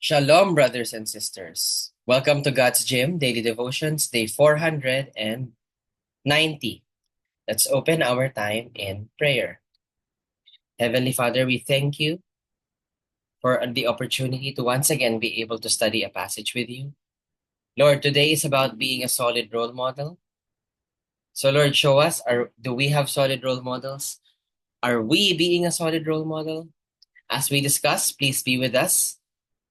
Shalom, brothers and sisters. Welcome to God's Gym Daily Devotions, day 490. Let's open our time in prayer. Heavenly Father, we thank you for the opportunity to once again be able to study a passage with you. Lord, today is about being a solid role model. So, Lord, show us, do we have solid role models? Are we being a solid role model? As we discuss, please be with us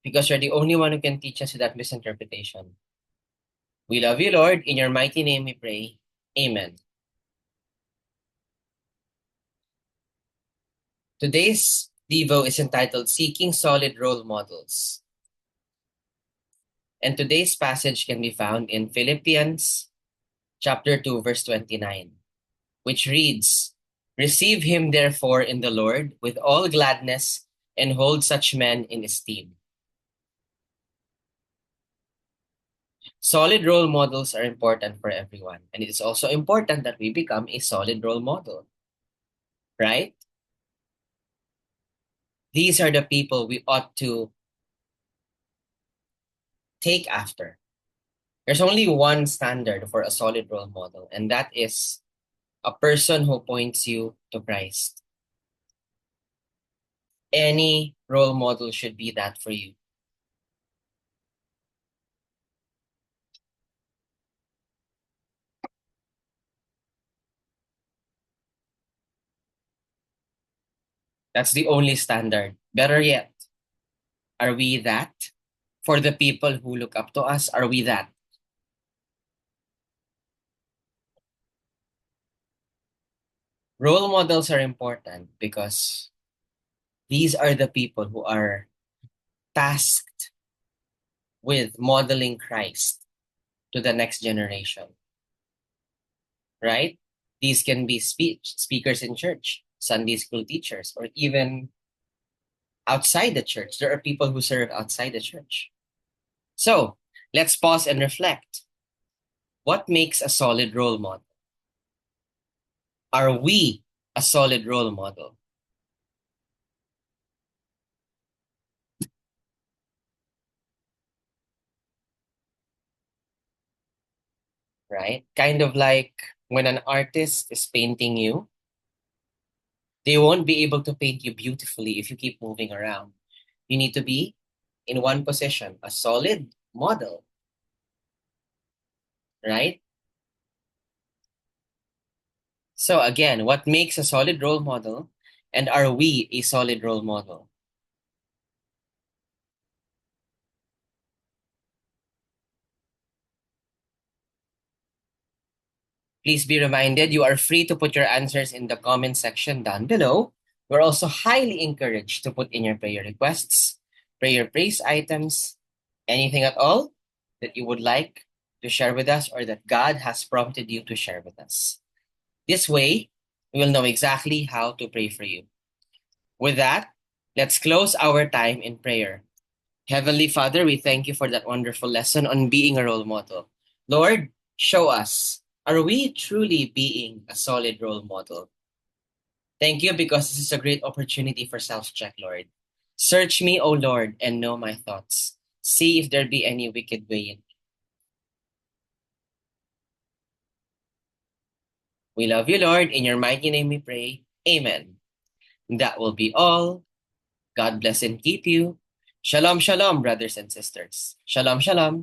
because you're the only one who can teach us without misinterpretation. We love you, Lord. In your mighty name we pray. Amen. Today's Devo is entitled Seeking Solid Role Models. And today's passage can be found in Philippians chapter 2, verse 29, which reads, Receive him therefore in the Lord with all gladness and hold such men in esteem. Solid role models are important for everyone, and it is also important that we become a solid role model, right? These are the people we ought to take after. There's only one standard for a solid role model, and that is a person who points you to Christ. Any role model should be that for you. That's the only standard. Better yet, are we that? For the people who look up to us, are we that? Role models are important because these are the people who are tasked with modeling Christ to the next generation, right? These can be speakers in church, Sunday school teachers, or even outside the church. There are people who serve outside the church. So let's pause and reflect. What makes a solid role model? Are we a solid role model? Right? Kind of like when an artist is painting you, they won't be able to paint you beautifully if you keep moving around. You need to be in one position, a solid model, right? So again, what makes a solid role model? And are we a solid role model? Please be reminded you are free to put your answers in the comment section down below. We're also highly encouraged to put in your prayer requests, prayer praise items, anything at all that you would like to share with us or that God has prompted you to share with us. This way, we will know exactly how to pray for you. With that, let's close our time in prayer. Heavenly Father, we thank you for that wonderful lesson on being a role model. Lord, show us, are we truly being a solid role model? Thank you because this is a great opportunity for self-check, Lord. Search me, O Lord, and know my thoughts. See if there be any wicked way in me. We love you, Lord. In your mighty name we pray. Amen. That will be all. God bless and keep you. Shalom, shalom, brothers and sisters. Shalom, shalom.